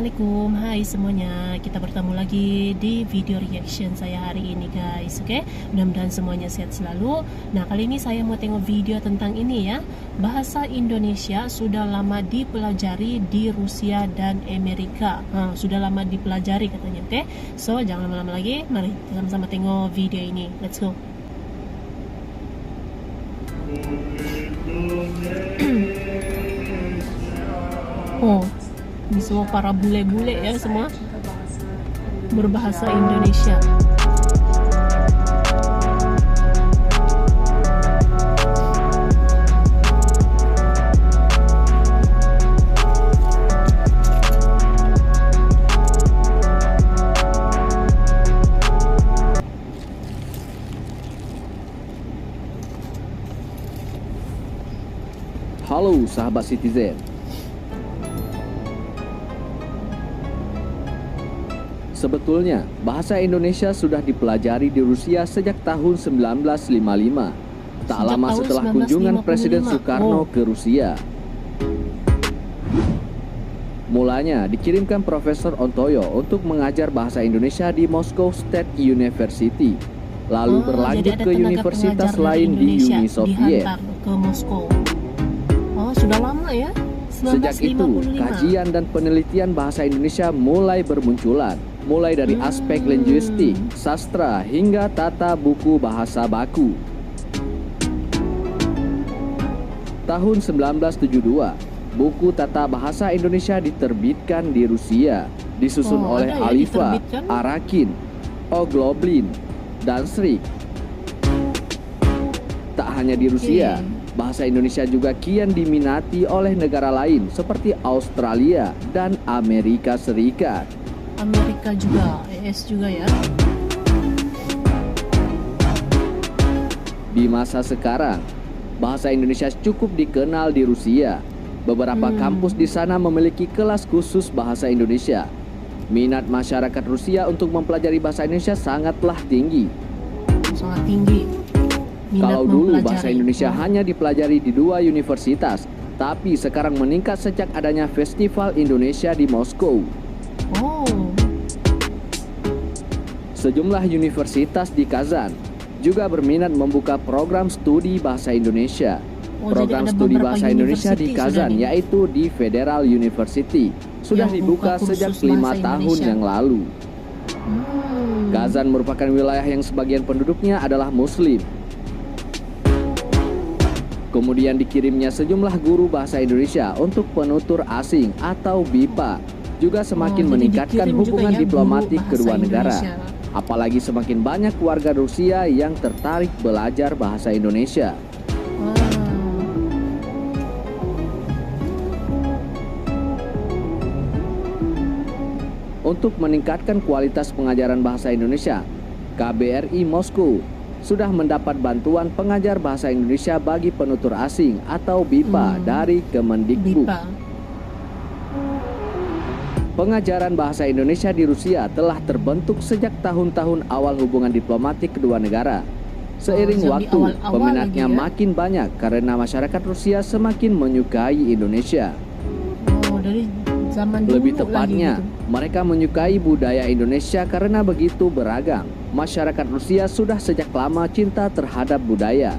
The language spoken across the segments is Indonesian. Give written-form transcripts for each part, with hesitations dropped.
Assalamualaikum, hai semuanya. Kita bertemu lagi di video reaction saya hari ini guys. Oke, mudah-mudahan semuanya sehat selalu. Nah, kali ini saya mau tengok video tentang ini ya. Bahasa Indonesia sudah lama dipelajari di Rusia dan Amerika. Sudah lama dipelajari katanya. Oke, so jangan lama-lama lagi. Mari sama-sama tengok video ini. Let's go. Oh, ini semua para bule-bule ya, semua berbahasa Indonesia. Halo sahabat Citizen. Sebetulnya, bahasa Indonesia sudah dipelajari di Rusia sejak tahun 1955, tak lama setelah kunjungan Presiden Soekarno ke Rusia. Mulanya dikirimkan Profesor Ontoyo untuk mengajar bahasa Indonesia di Moscow State University, lalu berlanjut ke universitas lain di Uni Soviet. Ke Moskow. Oh, sudah lama ya? Sejak itu, kajian dan penelitian bahasa Indonesia mulai bermunculan, mulai dari aspek linguistik, sastra, hingga tata buku bahasa baku. Tahun 1972, buku tata bahasa Indonesia diterbitkan di Rusia, disusun oleh Alifa, Arakin, Ogloblin, dan Srik. Tak hanya di Rusia, bahasa Indonesia juga kian diminati oleh negara lain seperti Australia dan Amerika Serikat. Amerika juga, ES juga ya. Di masa sekarang, bahasa Indonesia cukup dikenal di Rusia. Beberapa kampus di sana memiliki kelas khusus bahasa Indonesia. Minat masyarakat Rusia untuk mempelajari bahasa Indonesia sangatlah tinggi. Sangat tinggi. Kalau dulu bahasa Indonesia hanya dipelajari di 2 universitas, tapi sekarang meningkat sejak adanya Festival Indonesia di Moskow. Sejumlah universitas di Kazan juga berminat membuka program studi bahasa Indonesia. Program studi bahasa Indonesia di Kazan, yaitu di Federal University, sudah dibuka sejak 5 tahun yang lalu. Kazan merupakan wilayah yang sebagian penduduknya adalah Muslim. Kemudian dikirimnya sejumlah guru bahasa Indonesia untuk penutur asing atau BIPA, juga semakin meningkatkan hubungan diplomatik kedua negara. Apalagi semakin banyak warga Rusia yang tertarik belajar bahasa Indonesia. Untuk meningkatkan kualitas pengajaran bahasa Indonesia, KBRI Moskow sudah mendapat bantuan pengajar bahasa Indonesia bagi penutur asing atau BIPA dari Kemendikbud. Pengajaran bahasa Indonesia di Rusia telah terbentuk sejak tahun-tahun awal hubungan diplomatik kedua negara. Seiring waktu, peminatnya makin banyak karena masyarakat Rusia semakin menyukai Indonesia. Dari zaman dulu lebih tepatnya, mereka menyukai budaya Indonesia karena begitu beragam. Masyarakat Rusia sudah sejak lama cinta terhadap budaya.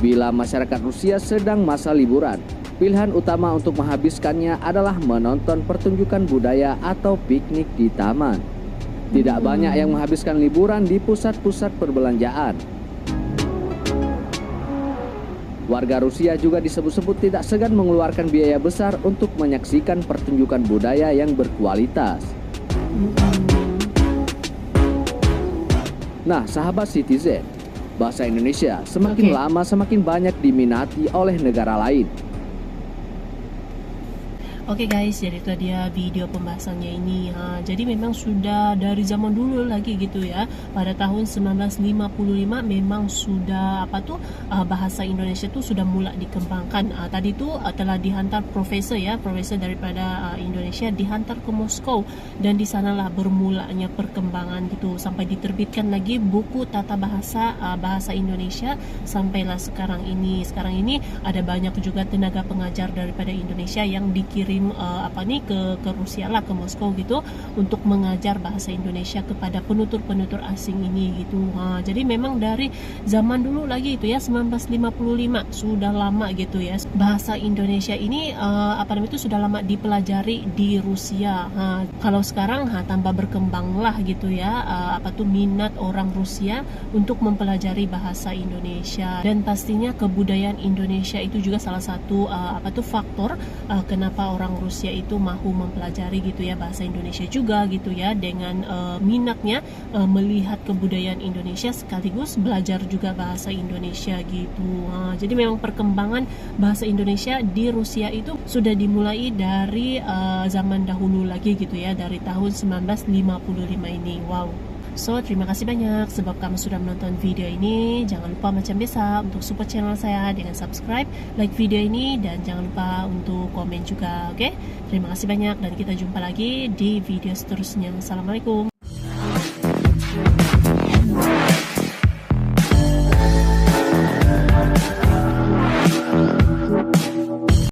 Bila masyarakat Rusia sedang masa liburan, pilihan utama untuk menghabiskannya adalah menonton pertunjukan budaya atau piknik di taman. Tidak banyak yang menghabiskan liburan di pusat-pusat perbelanjaan. Warga Rusia juga disebut-sebut tidak segan mengeluarkan biaya besar untuk menyaksikan pertunjukan budaya yang berkualitas. Nah, sahabat Citizen, bahasa Indonesia semakin lama semakin banyak diminati oleh negara lain. Oke guys, jadi itu dia video pembahasannya ini. Jadi memang sudah dari zaman dulu lagi gitu ya. Pada tahun 1955 memang sudah bahasa Indonesia itu sudah mulai dikembangkan. Tadi itu telah dihantar profesor daripada Indonesia dihantar ke Moskow, dan di sanalah bermulanya perkembangan gitu sampai diterbitkan lagi buku tata bahasa Indonesia sampailah sekarang ini. Sekarang ini ada banyak juga tenaga pengajar daripada Indonesia yang dikirim dikirim ke Rusia lah, ke Moskow gitu, untuk mengajar bahasa Indonesia kepada penutur-penutur asing ini gitu. Jadi memang dari zaman dulu lagi itu ya, 1955, sudah lama gitu ya. Bahasa Indonesia ini itu sudah lama dipelajari di Rusia. Kalau sekarang tambah berkembang lah gitu ya, minat orang Rusia untuk mempelajari bahasa Indonesia. Dan pastinya kebudayaan Indonesia itu juga salah satu faktor kenapa orang Rusia itu mau mempelajari gitu ya bahasa Indonesia juga gitu ya, dengan minatnya melihat kebudayaan Indonesia sekaligus belajar juga bahasa Indonesia gitu. Jadi memang perkembangan bahasa Indonesia di Rusia itu sudah dimulai dari zaman dahulu lagi gitu ya, dari tahun 1955 ini. Wow. So, terima kasih banyak sebab kamu sudah menonton video ini. Jangan lupa macam biasa untuk support channel saya dengan subscribe, like video ini, dan jangan lupa untuk komen juga, oke? Terima kasih banyak dan kita jumpa lagi di video seterusnya. Assalamualaikum.